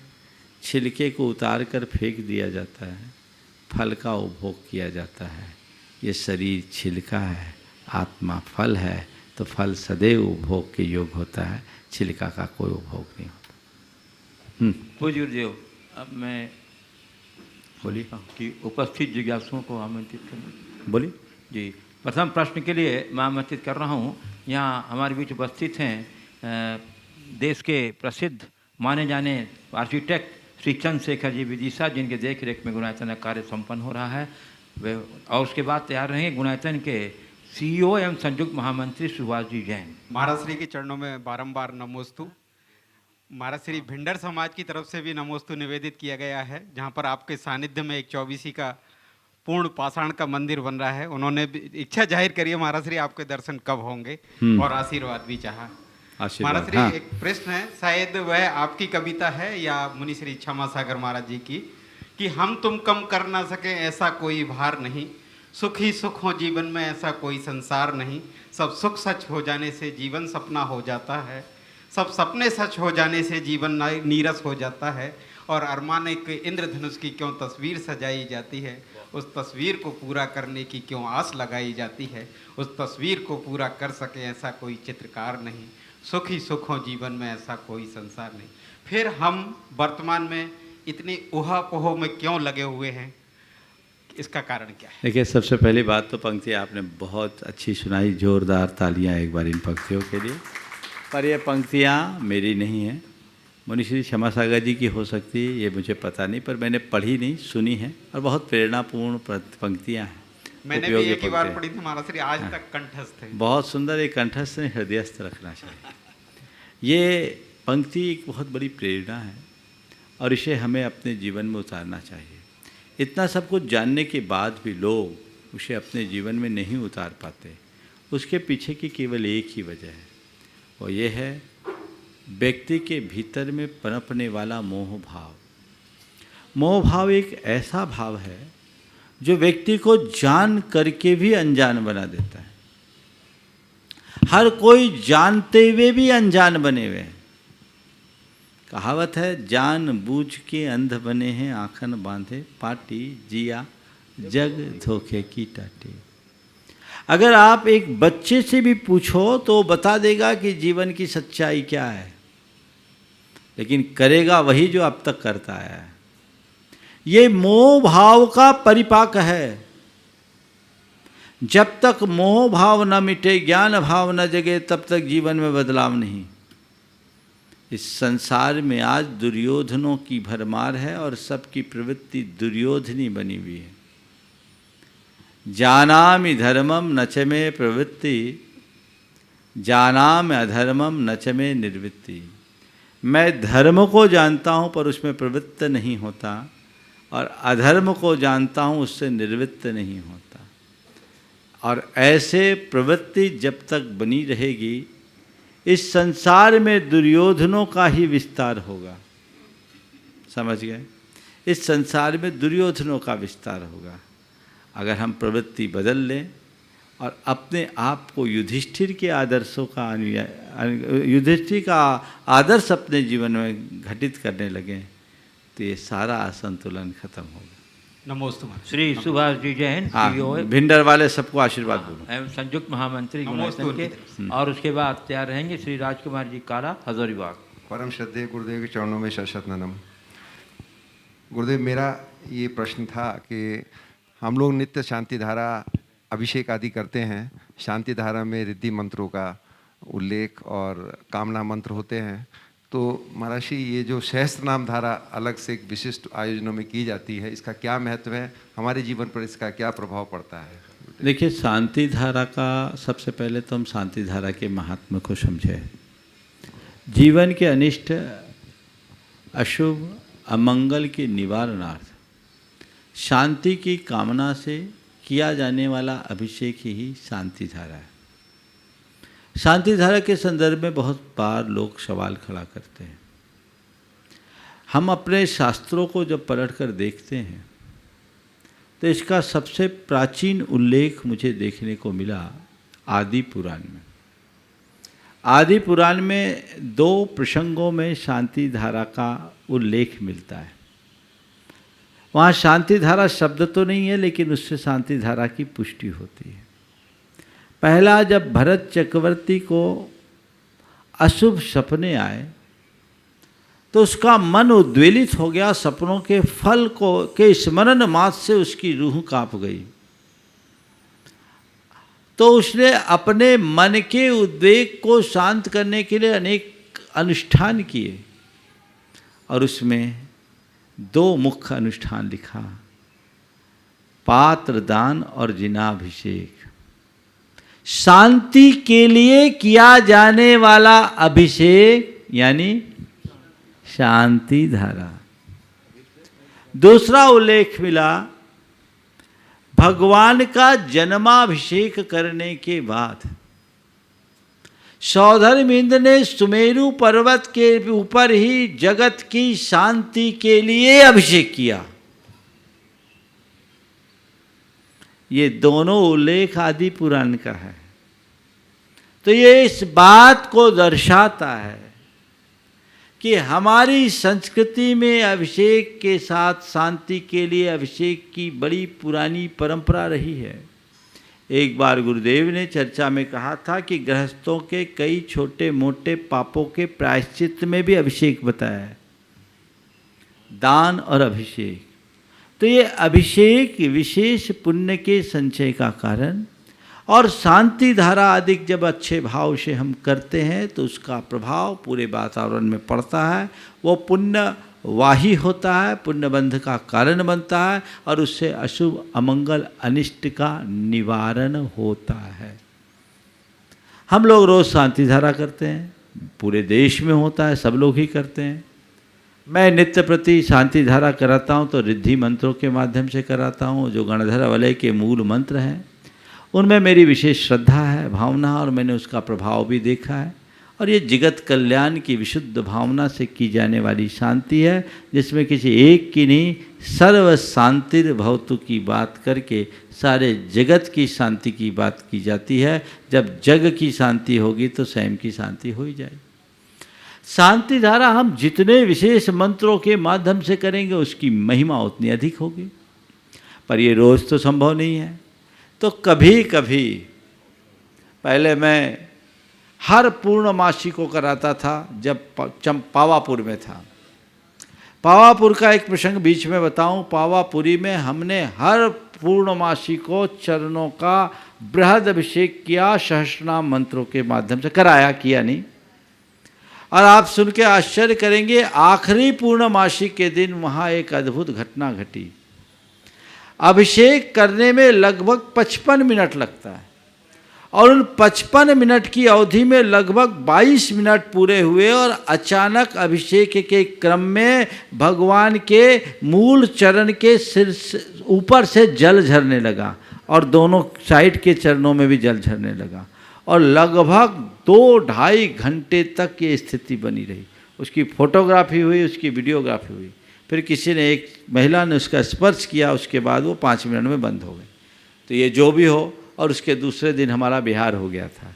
छिलके को उतार कर फेंक दिया जाता है, फल का उपभोग किया जाता है। ये शरीर छिलका है, आत्मा फल है, तो फल सदैव उपभोग के योग होता है, छिलका का कोई उपभोग नहीं होता। पूज्य गुरुदेव, अब मैं बोलिए कि उपस्थित जिज्ञासुओं को आमंत्रित करना। बोलिए जी, प्रथम प्रश्न के लिए मैं आमंत्रित कर रहा हूँ। यहाँ हमारे बीच उपस्थित हैं देश के प्रसिद्ध माने जाने आर्किटेक्ट श्री चंद्रशेखर जी विदिशा, जिनके देख रेख में गुणायतन का कार्य संपन्न हो रहा है। वे और उसके बाद तैयार रहेंगे गुणायतन के CEO एवं संयुक्त महामंत्री सुभाष जी जैन। महाराज श्री के चरणों में बारंबार नमोस्तु। महाराज श्री भिंडर समाज की तरफ से भी नमोस्तु निवेदित किया गया है, जहाँ पर आपके सानिध्य में एक 24 का पूर्ण पाषाण का मंदिर बन रहा है। उन्होंने भी इच्छा जाहिर करी है महाराज श्री आपके दर्शन कब होंगे और आशीर्वाद भी चाहा। महाराज श्री एक प्रश्न है, शायद वह आपकी कविता है या मुनि श्री क्षमा सागर महाराज जी की, कि हम तुम कम कर ना सके ऐसा कोई भार नहीं, सुख ही सुख हो जीवन में ऐसा कोई संसार नहीं, सब सुख सच हो जाने से जीवन सपना हो जाता है, सब सपने सच हो जाने से जीवन नीरस हो जाता है, और अरमान एक इंद्रधनुष की क्यों तस्वीर सजाई जाती है, उस तस्वीर को पूरा करने की क्यों आस लगाई जाती है, उस तस्वीर को पूरा कर सके ऐसा कोई चित्रकार नहीं, सुख ही सुख हो जीवन में ऐसा कोई संसार नहीं। फिर हम वर्तमान में इतनी उहापोह में क्यों लगे हुए हैं, इसका कारण क्या है? देखिए, सबसे पहली बात तो पंक्ति आपने बहुत अच्छी सुनाई, जोरदार तालियां एक बार इन पंक्तियों के लिए। पर ये पंक्तियां मेरी नहीं हैं, मुनि श्री क्षमा सागर जी की हो सकती है, ये मुझे पता नहीं, पर मैंने पढ़ी नहीं, सुनी है, और बहुत प्रेरणापूर्ण पंक्तियां हैं। मैंने भी एक ही बार पढ़ी थी महाराज श्री, आज तक कंठस्थ है। बहुत सुंदर, एक कंठस्थ ने हृदयस्थ रखना चाहिए। ये पंक्ति एक बहुत बड़ी प्रेरणा है और इसे हमें अपने जीवन में उतारना चाहिए। इतना सब कुछ जानने के बाद भी लोग उसे अपने जीवन में नहीं उतार पाते, उसके पीछे की केवल एक ही वजह है, वो ये है व्यक्ति के भीतर में पनपने वाला मोह भाव। मोह भाव एक ऐसा भाव है जो व्यक्ति को जान करके भी अनजान बना देता है। हर कोई जानते हुए भी अनजान बने हुए हैं। कहावत है, जान बूझ के अंध बने हैं, आंखन बांधे पाटी, जिया जग धोखे की टाटी। अगर आप एक बच्चे से भी पूछो तो बता देगा कि जीवन की सच्चाई क्या है, लेकिन करेगा वही जो अब तक करता आया है। ये मोह भाव का परिपाक है। जब तक मोह भाव न मिटे, ज्ञान भाव न जगे, तब तक जीवन में बदलाव नहीं। इस संसार में आज दुर्योधनों की भरमार है और सबकी प्रवृत्ति दुर्योधनी बनी हुई है। जानामि धर्मम न च मे प्रवृत्ति, जानामि अधर्मम न च मे निर्वृत्ति। मैं धर्म को जानता हूँ पर उसमें प्रवृत्त नहीं होता, और अधर्म को जानता हूँ उससे निवृत्त नहीं होता। और ऐसे प्रवृत्ति जब तक बनी रहेगी, इस संसार में दुर्योधनों का ही विस्तार होगा। समझ गए? इस संसार में दुर्योधनों का विस्तार होगा। अगर हम प्रवृत्ति बदल लें और अपने आप को युधिष्ठिर के आदर्शों का युधिष्ठिर का आदर्श अपने जीवन में घटित करने लगें, तो ये सारा असंतुलन खत्म होगा। नमोस्तु श्री सुभाष जी जैन, भिंडर वाले सबको आशीर्वाद बोलो। एवं संयुक्त महामंत्री गुणायतन के, और उसके बाद तैयार रहेंगे श्री राजकुमार जी काला, हजारीबाग। परम श्रद्धेय गुरुदेव के चरणों में शत नमन। गुरुदेव, मेरा ये प्रश्न था कि हम लोग नित्य शांति धारा अभिषेक आदि करते हैं। शांति धारा में रिद्धि मंत्रों का उल्लेख और कामना मंत्र होते हैं। तो महाराज जी, ये जो सहस्त्र नाम धारा अलग से एक विशिष्ट आयोजनों में की जाती है, इसका क्या महत्व है, हमारे जीवन पर इसका क्या प्रभाव पड़ता है? देखिए, शांति धारा का सबसे पहले तो हम शांति धारा के महात्म्य को समझें। जीवन के अनिष्ट, अशुभ, अमंगल के निवारणार्थ शांति की कामना से किया जाने वाला अभिषेक ही शांति धारा है। शांति धारा के संदर्भ में बहुत बार लोग सवाल खड़ा करते हैं। हम अपने शास्त्रों को जब पलटकर देखते हैं तो इसका सबसे प्राचीन उल्लेख मुझे देखने को मिला आदि पुराण में। आदि पुराण में 2 प्रसंगों में शांति धारा का उल्लेख मिलता है। वहाँ शांति धारा शब्द तो नहीं है, लेकिन उससे शांति धारा की पुष्टि होती है। पहला, जब भरत चक्रवर्ती को अशुभ सपने आए तो उसका मन उद्वेलित हो गया। सपनों के फल के स्मरण मात्र से उसकी रूह कांप गई। तो उसने अपने मन के उद्वेग को शांत करने के लिए अनेक अनुष्ठान किए, और उसमें 2 मुख्य अनुष्ठान लिखा, पात्र दान और जिनाभिषेक। शांति के लिए किया जाने वाला अभिषेक यानी शांति धारा। दूसरा उल्लेख मिला भगवान का जन्माभिषेक करने के बाद सौधर्मेंद्र ने सुमेरु पर्वत के ऊपर ही जगत की शांति के लिए अभिषेक किया। ये दोनों उल्लेख आदि पुराण का है। तो ये इस बात को दर्शाता है कि हमारी संस्कृति में अभिषेक के साथ शांति के लिए अभिषेक की बड़ी पुरानी परंपरा रही है। एक बार गुरुदेव ने चर्चा में कहा था कि गृहस्थों के कई छोटे मोटे पापों के प्रायश्चित में भी अभिषेक बताया है, दान और अभिषेक। तो ये अभिषेक विशेष पुण्य के संचय का कारण, और शांति धारा अधिक जब अच्छे भाव से हम करते हैं तो उसका प्रभाव पूरे वातावरण में पड़ता है। वो पुण्य वाही होता है, पुण्य बंध का कारण बनता है और उससे अशुभ अमंगल अनिष्ट का निवारण होता है। हम लोग रोज़ शांति धारा करते हैं, पूरे देश में होता है, सब लोग ही करते हैं। मैं नित्य प्रति शांति धारा कराता हूँ तो रिद्धि मंत्रों के माध्यम से कराता हूँ, जो गणधर वलय के मूल मंत्र हैं उनमें मेरी विशेष श्रद्धा है, भावना, और मैंने उसका प्रभाव भी देखा है। और ये जगत कल्याण की विशुद्ध भावना से की जाने वाली शांति है, जिसमें किसी एक की नहीं, सर्व शांतिर भवतु की बात करके सारे जगत की शांति की बात की जाती है। जब जग की शांति होगी तो स्वयं की शांति हो ही जाएगी। शांति धारा हम जितने विशेष मंत्रों के माध्यम से करेंगे उसकी महिमा उतनी अधिक होगी, पर ये रोज़ तो संभव नहीं है। तो कभी कभी पहले मैं हर पूर्णमासी को कराता था जब पावापुर में था। पावापुर का एक प्रसंग बीच में बताऊं। पावापुरी में हमने हर पूर्णमासी को चरणों का बृहद अभिषेक किया, सहस्रनाम मंत्रों के माध्यम से कराया, किया नहीं। और आप सुन के आश्चर्य करेंगे, आखिरी पूर्णमासी के दिन वहाँ एक अद्भुत घटना घटी। अभिषेक करने में लगभग 55 मिनट लगता है और उन 55 मिनट की अवधि में लगभग 22 मिनट पूरे हुए और अचानक अभिषेक के क्रम में भगवान के मूल चरण के सिर से ऊपर से जल झरने लगा और दोनों साइड के चरणों में भी जल झरने लगा और लगभग 2-2.5 घंटे तक ये स्थिति बनी रही। उसकी फोटोग्राफी हुई, उसकी वीडियोग्राफी हुई। फिर किसी ने, एक महिला ने उसका स्पर्श किया, उसके बाद वो 5 मिनट में बंद हो गए। तो ये जो भी हो, और उसके दूसरे दिन हमारा बिहार हो गया था।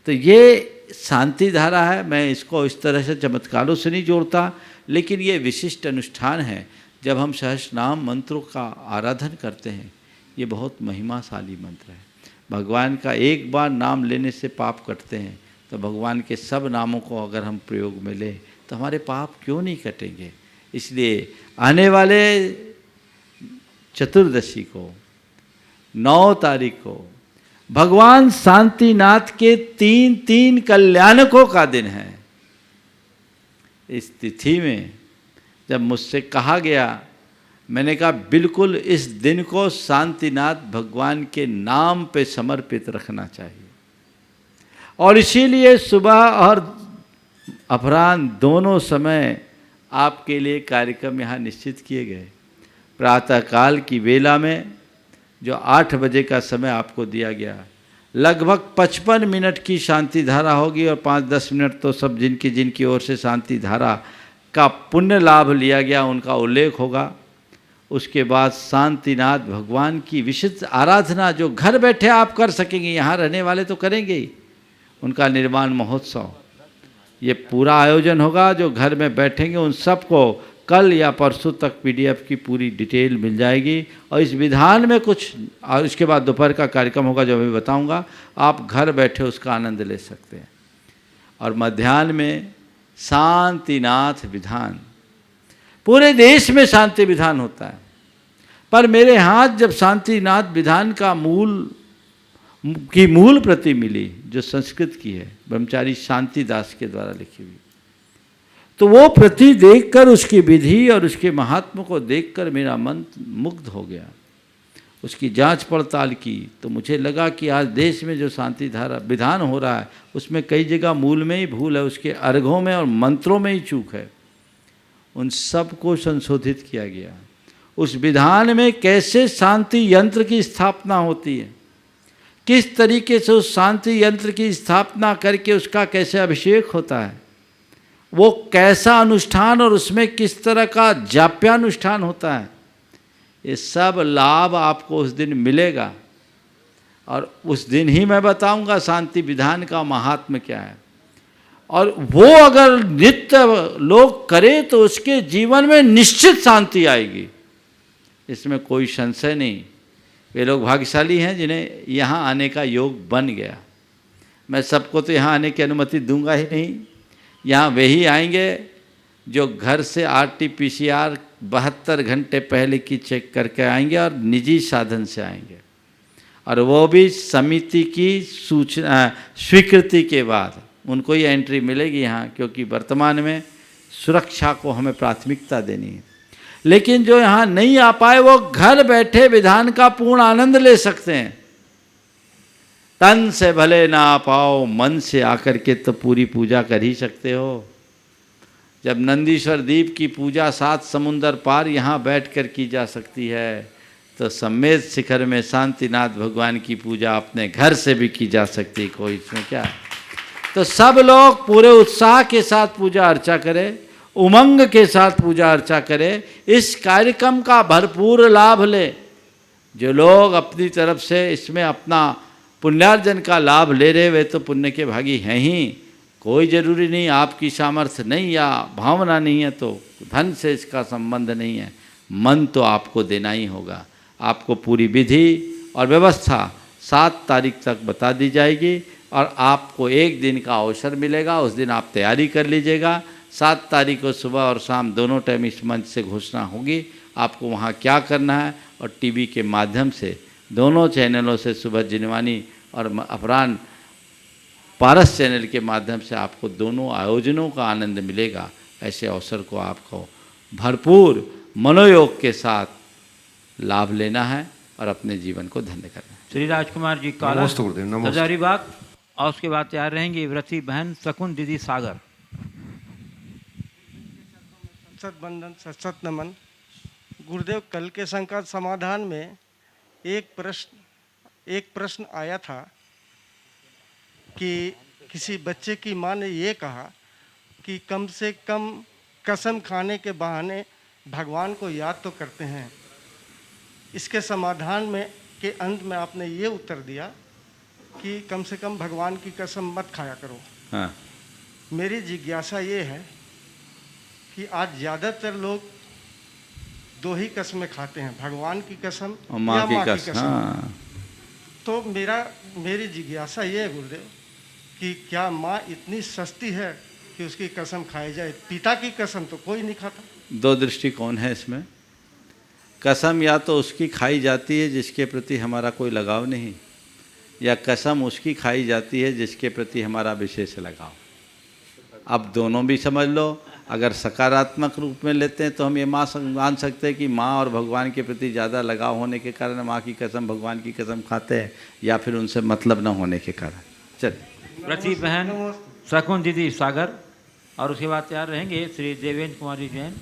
तो ये शांति धारा है। मैं इसको इस तरह से चमत्कारों से नहीं जोड़ता, लेकिन ये विशिष्ट अनुष्ठान है। जब हम सहस्रनाम मंत्रों का आराधन करते हैं, ये बहुत महिमाशाली मंत्र है। भगवान का एक बार नाम लेने से पाप कटते हैं, तो भगवान के सब नामों को अगर हम प्रयोग में लें तो हमारे पाप क्यों नहीं कटेंगे। इसलिए आने वाले चतुर्दशी को, 9 तारीख को, भगवान शांतिनाथ के 3 कल्याणकों का दिन है। इस तिथि में जब मुझसे कहा गया, मैंने कहा बिल्कुल इस दिन को शांतिनाथ भगवान के नाम पे समर्पित रखना चाहिए। और इसीलिए सुबह और अपराह्न दोनों समय आपके लिए कार्यक्रम यहाँ निश्चित किए गए। प्रातःकाल की वेला में जो 8 बजे का समय आपको दिया गया, लगभग 55 मिनट की शांति धारा होगी और 5-10 मिनट तो सब जिनकी ओर से शांति धारा का पुण्य लाभ लिया गया उनका उल्लेख होगा। उसके बाद शांतिनाथ भगवान की विशिष्ट आराधना जो घर बैठे आप कर सकेंगे, यहाँ रहने वाले तो करेंगे ही, उनका निर्वाण महोत्सव, ये पूरा आयोजन होगा। जो घर में बैठेंगे उन सबको कल या परसों तक PDF की पूरी डिटेल मिल जाएगी। और इस विधान में कुछ, और इसके बाद दोपहर का कार्यक्रम होगा जो मैं बताऊंगा, आप घर बैठे उसका आनंद ले सकते हैं। और मध्याह्न में शांतिनाथ विधान, पूरे देश में शांति विधान होता है, पर मेरे हाथ जब शांतिनाथ विधान का मूल प्रति मिली, जो संस्कृत की है, ब्रह्मचारी शांतिदास के द्वारा लिखी हुई, तो वो प्रति देखकर, उसकी विधि और उसके महात्म को देखकर मेरा मन मुग्ध हो गया। उसकी जांच पड़ताल की तो मुझे लगा कि आज देश में जो शांति धारा विधान हो रहा है उसमें कई जगह मूल में ही भूल है, उसके अर्घों में और मंत्रों में ही चूक है। उन सब को संशोधित किया गया। उस विधान में कैसे शांति यंत्र की स्थापना होती है, किस तरीके से उस शांति यंत्र की स्थापना करके उसका कैसे अभिषेक होता है, वो कैसा अनुष्ठान और उसमें किस तरह का जाप्यानुष्ठान होता है, ये सब लाभ आपको उस दिन मिलेगा। और उस दिन ही मैं बताऊंगा शांति विधान का महात्म्य क्या है। और वो अगर नित्य लोग करें तो उसके जीवन में निश्चित शांति आएगी, इसमें कोई संशय नहीं। वे लोग भाग्यशाली हैं जिन्हें यहाँ आने का योग बन गया। मैं सबको तो यहाँ आने की अनुमति दूंगा ही नहीं। यहाँ वे ही आएंगे जो घर से RT-PCR 72 घंटे पहले की चेक करके आएंगे और निजी साधन से आएंगे, और वो भी समिति की सूचना स्वीकृति के बाद उनको ही एंट्री मिलेगी यहाँ, क्योंकि वर्तमान में सुरक्षा को हमें प्राथमिकता देनी है। लेकिन जो यहाँ नहीं आ पाए वो घर बैठे विधान का पूर्ण आनंद ले सकते हैं। तन से भले ना आ पाओ, मन से आकर के तो पूरी पूजा कर ही सकते हो। जब नंदीश्वर द्वीप की पूजा 7 समुंदर पार यहाँ बैठ कर की जा सकती है, तो सम्मेद शिखर में शांतिनाथ भगवान की पूजा अपने घर से भी की जा सकती है। कोई इसमें क्या है। तो सब लोग पूरे उत्साह के साथ पूजा अर्चा करें, उमंग के साथ पूजा अर्चा करें, इस कार्यक्रम का भरपूर लाभ लें। जो लोग अपनी तरफ से इसमें अपना पुण्यार्जन का लाभ ले रहे वे तो पुण्य के भागी हैं ही। कोई ज़रूरी नहीं, आपकी सामर्थ्य नहीं या भावना नहीं है तो धन से इसका संबंध नहीं है, मन तो आपको देना ही होगा। आपको पूरी विधि और व्यवस्था 7 तारीख तक बता दी जाएगी और आपको 1 दिन का अवसर मिलेगा। उस दिन आप तैयारी कर लीजिएगा। 7 तारीख को सुबह और शाम दोनों टाइम इस मंच से घोषणा होगी आपको वहाँ क्या करना है, और टीवी के माध्यम से दोनों चैनलों से सुबह जिनवानी और अपराह्न पारस चैनल के माध्यम से आपको दोनों आयोजनों का आनंद मिलेगा। ऐसे अवसर को आपको भरपूर मनोयोग के साथ लाभ लेना है और अपने जीवन को धन्य करना है। श्री राजकुमार जी काला नमस्ते गुरुदेव, नमस्ते। हजारीबाग, और उसके बाद तैयार रहेंगी व्रती बहन शकुन दीदी सागर। सत बंधन सत नमन। गुरुदेव, कल के संकट समाधान में एक प्रश्न आया था कि किसी बच्चे की माँ ने ये कहा कि कम से कम कसम खाने के बहाने भगवान को याद तो करते हैं। इसके समाधान में के अंत में आपने ये उत्तर दिया कि कम से कम भगवान की कसम मत खाया करो। हाँ। मेरी जिज्ञासा ये है कि आज ज़्यादातर लोग 2 ही कसमें खाते हैं, भगवान की कसम और माँ या की माँ की कसम। कसम। हाँ। तो मेरी जिज्ञासा ये है गुरुदेव कि क्या माँ इतनी सस्ती है कि उसकी कसम खाई जाए? पिता की कसम तो कोई नहीं खाता। 2 दृष्टिकोण है इसमें। कसम या तो उसकी खाई जाती है जिसके प्रति हमारा कोई लगाव नहीं, या कसम उसकी खाई जाती है जिसके प्रति हमारा विशेष लगाव। अब दोनों भी समझ लो। अगर सकारात्मक रूप में लेते हैं तो हम ये मान सकते हैं कि माँ और भगवान के प्रति ज़्यादा लगाव होने के कारण माँ की कसम भगवान की कसम खाते हैं, या फिर उनसे मतलब न होने के कारण। चलिए। व्रती बहन शकुन दीदी सागर, और उसके बाद तैयार रहेंगे श्री देवेंद्र कुमारी जैन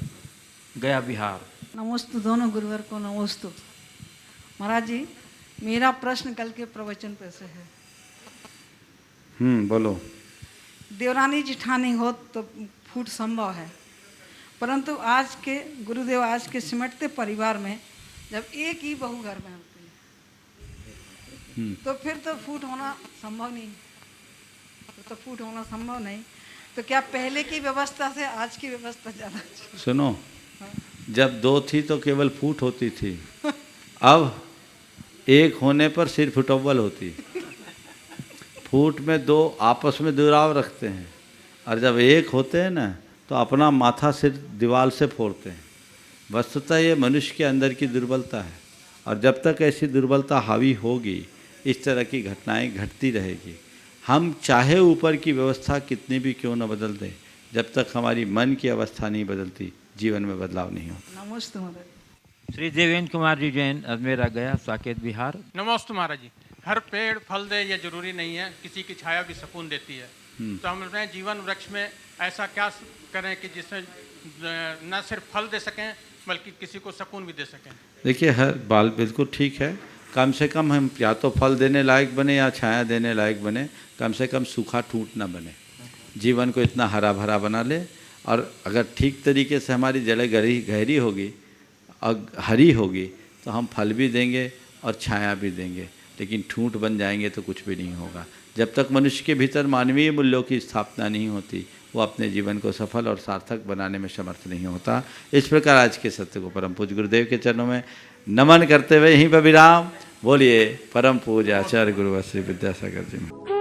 गया बिहार। नमोस्तु दोनों गुरुवर को नमोस्तु। महाराज जी, मेरा प्रश्न कल के प्रवचन पे से है। बोलो। देवरानी जिठानी हो तो फूट संभव है, परंतु आज के गुरुदेव, आज के सिमटते परिवार में जब एक ही बहू घर में होती है तो फिर तो फूट होना संभव नहीं। तो फूट होना संभव नहीं, तो क्या पहले की व्यवस्था से आज की व्यवस्था ज़्यादा? सुनो, जब 2 थी तो केवल फूट होती थी, अब एक होने पर सिर फुटअव्वल होती। फूट में 2 आपस में दुराव रखते हैं, और जब एक होते हैं ना तो अपना माथा सिर दीवार से फोड़ते हैं। वस्तुतः ये मनुष्य के अंदर की दुर्बलता है, और जब तक ऐसी दुर्बलता हावी होगी इस तरह की घटनाएं घटती रहेगी। हम चाहे ऊपर की व्यवस्था कितनी भी क्यों न बदल दें, जब तक हमारी मन की अवस्था नहीं बदलती जीवन में बदलाव नहीं होता। नमस्ते महाराज। श्री देवेंद्र कुमार जी जैन अजमेरा गया साकेत बिहार। नमस्ते महाराज जी। हर पेड़ फल दे ये जरूरी नहीं है, किसी की छाया भी सुकून देती है। तो हम अपने जीवन वृक्ष में ऐसा क्या करें कि जिसमें न सिर्फ फल दे सकें बल्कि किसी को सुकून भी दे सकें। देखिए, हर बाल बिल्कुल ठीक है। कम से कम हम या तो फल देने लायक बने या छाया देने लायक बने, कम से कम सूखा ठूंठ ना बने। जीवन को इतना हरा भरा बना ले, और अगर ठीक तरीके से हमारी जड़ें गहरी होगी और हरी होगी तो हम फल भी देंगे और छाया भी देंगे। लेकिन ठूंठ बन जाएंगे तो कुछ भी नहीं होगा। जब तक मनुष्य के भीतर मानवीय मूल्यों की स्थापना नहीं होती, वो अपने जीवन को सफल और सार्थक बनाने में समर्थ नहीं होता। इस प्रकार आज के सत्य को परम पूज्य गुरुदेव के चरणों में नमन करते हुए यहीं पर विराम। बोलिए परम पूज्य आचार्य गुरु श्री विद्यासागर जी।